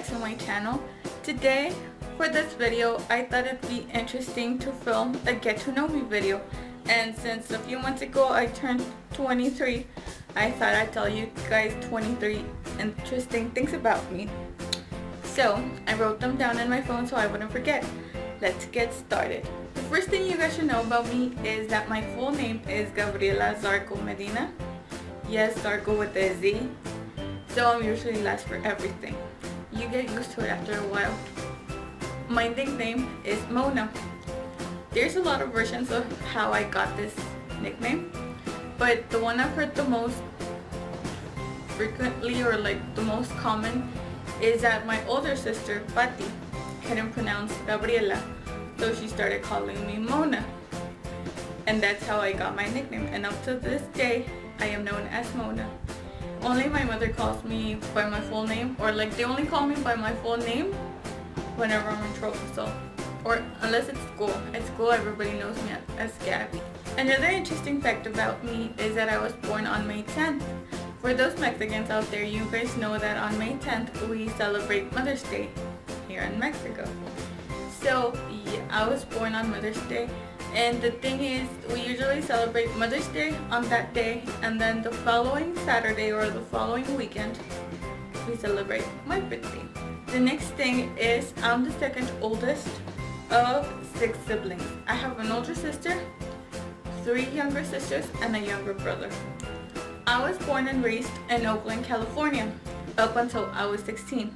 back to my channel. Today, for this video, I thought it'd be interesting to film a get to know me video. And since a few months ago I turned 23, I thought I'd tell you guys 23 interesting things about me. So, I wrote them down in my phone so I wouldn't forget. Let's get started. The first thing you guys should know about me is that my full name is Gabriela Zarco Medina. Yes, Zarco with a Z. So I'm usually last for everything. You get used to it after a while. My nickname is Mona. There's a lot of versions of how I got this nickname, but the one I've heard the most frequently, or like the most common, is that my older sister, Patti, couldn't pronounce Gabriela, so she started calling me Mona. And that's how I got my nickname, and up to this day, I am known as Mona. Only my mother calls me by my full name, or like they only call me by my full name whenever I'm in trouble, so, or unless it's school. At school, everybody knows me as Gabby. Another interesting fact about me is that I was born on May 10th. For those Mexicans out there, you guys know that on May 10th, we celebrate Mother's Day here in Mexico. So, yeah, I was born on Mother's Day. And the thing is, we usually celebrate Mother's Day on that day, and then the following Saturday or the following weekend, we celebrate my birthday. The next thing is, I'm the second oldest of 6 siblings. I have an older sister, 3 younger sisters, and a younger brother. I was born and raised in Oakland, California, up until I was 16.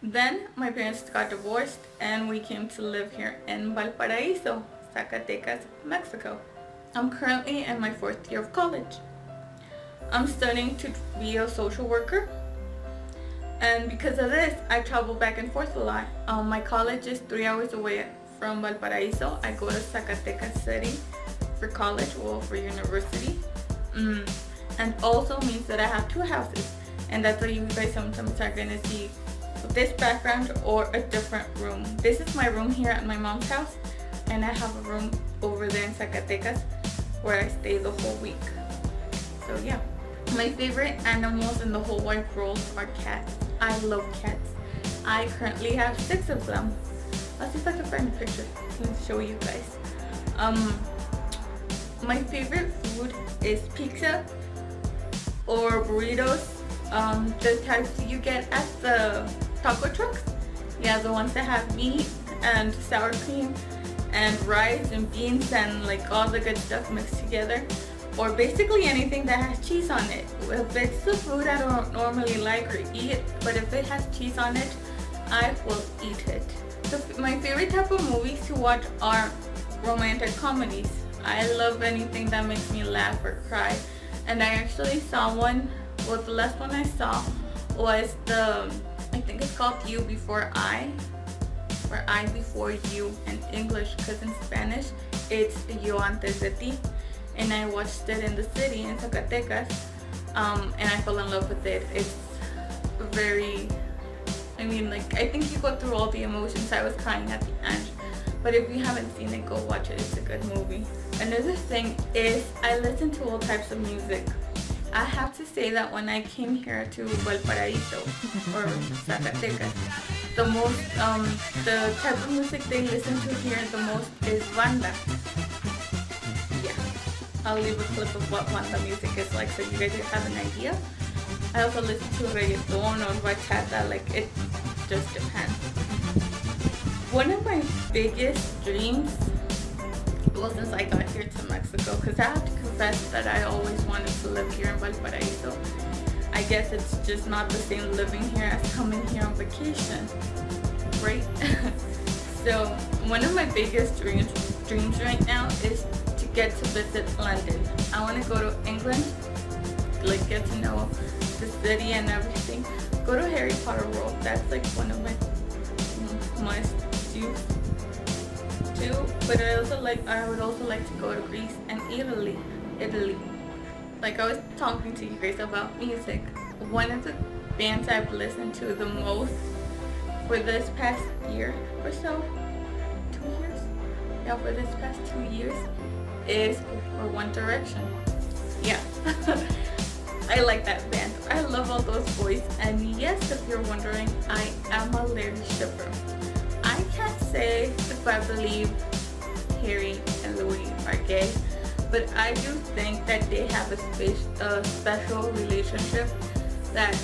Then my parents got divorced, and we came to live here in Valparaiso, Zacatecas, Mexico. I'm currently in my 4th year of college. I'm studying to be a social worker, and because of this, I travel back and forth a lot. My college is 3 hours away from Valparaiso. I go to Zacatecas City for college, well, for university, and also means that I have 2 houses, and that's why you guys sometimes are gonna see this background or a different room. This is my room here at my mom's house, and I have a room over there in Zacatecas where I stay the whole week. So yeah. My favorite animals in the whole wide world are cats. I love cats. I currently have 6 of them. Let's see if I can find a picture to show you guys. My favorite food is pizza or burritos. The types you get at the taco trucks. Yeah, the ones that have meat and sour cream and rice and beans and like all the good stuff mixed together, or basically anything that has cheese on it. If it's the food I don't normally like or eat, but if it has cheese on it, I will eat it. So my favorite type of movies to watch are romantic comedies. I love anything that makes me laugh or cry, and I actually saw one. Well, the last one I saw was I think it's called You Before I, or I Before You in English, because in Spanish it's Yo Antes de Ti, and I watched it in the city in Zacatecas, and I fell in love with it. It's very, I think you go through all the emotions. I was crying at the end, but if you haven't seen it, go watch it. It's a good movie. Another thing is I listen to all types of music. I have to say that when I came here to Valparaiso or Zacatecas, the type of music they listen to here the most is banda. Yeah, I'll leave a clip of what banda music is like so you guys have an idea. I also listen to reggaeton or bachata, like it just depends. One of my biggest dreams, well, since I got here to Mexico, because I have to confess that I always wanted to live here in Valparaiso. I guess it's just not the same living here as coming here on vacation, right? So one of my biggest dreams right now is to get to visit London. I want to go to England, like get to know the city and everything. Go to Harry Potter World. That's like one of my must-do too. But I would also like to go to Greece and Italy. Like I was talking to you guys about music. One of the bands I've listened to the most for this past year or so, 2 years? Yeah, for this past 2 years is for One Direction. Yeah. I like that band. I love all those boys. And yes, if you're wondering, I am a Larry shipper. I can't say if I believe Harry and Louis are gay, but I do think that they have a special relationship that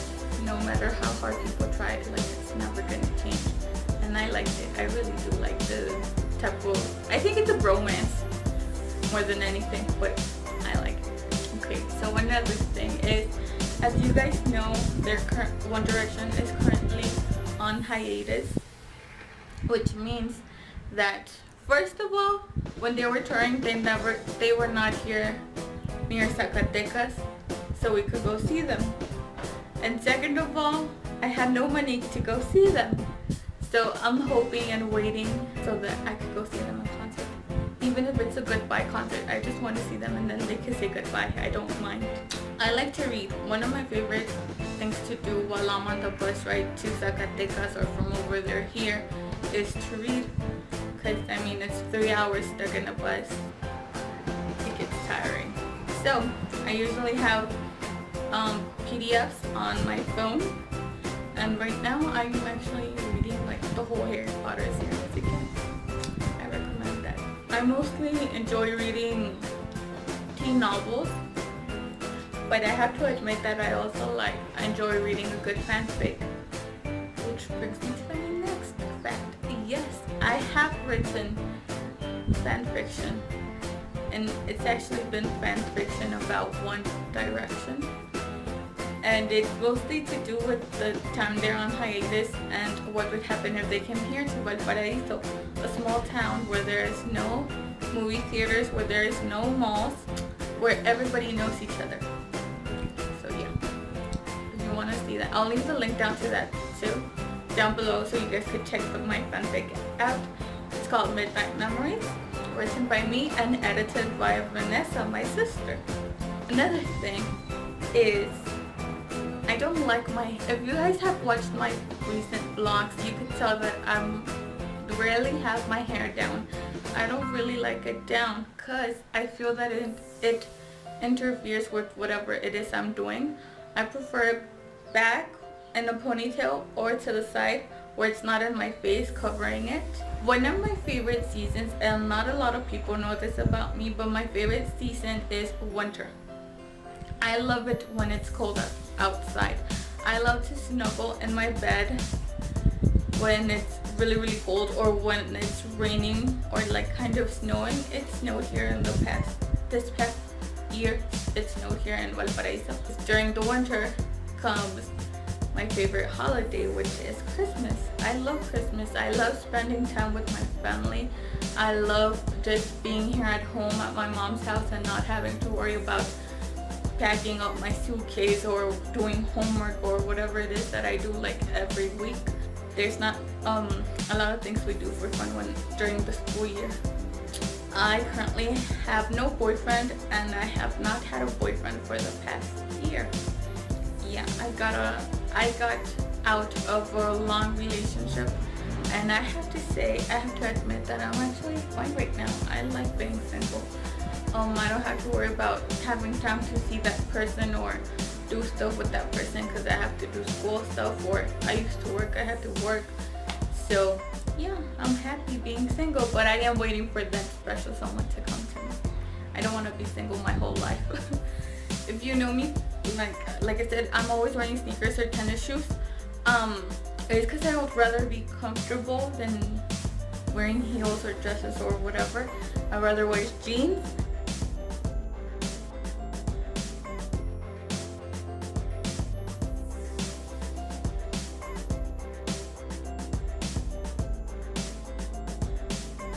no matter how hard people try, like, it's never gonna change. And I like it. I really do like the type of, I think it's a bromance more than anything, but I like it. Okay, so another thing is, as you guys know, One Direction is currently on hiatus, which means that first of all, when they were touring, they were not here near Zacatecas, so we could go see them. And second of all, I had no money to go see them. So I'm hoping and waiting so that I could go see them in concert. Even if it's a goodbye concert, I just want to see them and then they can say goodbye. I don't mind. I like to read. One of my favorite things to do while I'm on the bus ride to Zacatecas or from over there here is to read. Because, I mean, it's 3 hours stuck in a bus. It gets tiring. So, I usually have PDFs on my phone. And right now, I'm actually reading like the whole Harry Potter series again. I recommend that. I mostly enjoy reading teen novels. But I have to admit that I also enjoy reading a good fanfic. Which brings me to my next fact. Yes, I have written fan fiction, and it's actually been fan fiction about One Direction, and it's mostly to do with the time they're on hiatus and what would happen if they came here to Valparaiso, a small town where there is no movie theaters, where there is no malls, where everybody knows each other. So yeah, if you want to see that, I'll leave the link down to that too down below so you guys could check my fanfic out. It's called Midnight Memories, written by me and edited by Vanessa, my sister. Another thing is, I don't like if you guys have watched my recent vlogs, you can tell that I rarely have my hair down. I don't really like it down because I feel that it interferes with whatever it is I'm doing. I prefer it back in a ponytail or to the side where it's not in my face covering it. One of my favorite seasons, and not a lot of people know this about me, but my favorite season is winter. I love it when it's cold outside. I love to snuggle in my bed when it's really cold, or when it's raining or like kind of snowing. It snowed here in this past year. It snowed here in Valparaiso. During the winter comes my favorite holiday, which is Christmas. I love Christmas. I love spending time with my family. I love just being here at home at my mom's house and not having to worry about packing up my suitcase or doing homework or whatever it is that I do like every week. There's not a lot of things we do for fun during the school year. I currently have no boyfriend, and I have not had a boyfriend for the past year. Yeah, I got out of a long relationship, and I have to admit that I'm actually fine right now. I like being single. I don't have to worry about having time to see that person or do stuff with that person because I have to do school stuff, or I used to work, I had to work. So yeah, I'm happy being single, but I am waiting for that special someone to come to me. I don't want to be single my whole life. If you know me, like I said, I'm always wearing sneakers or tennis shoes. It's because I would rather be comfortable than wearing heels or dresses or whatever. I'd rather wear jeans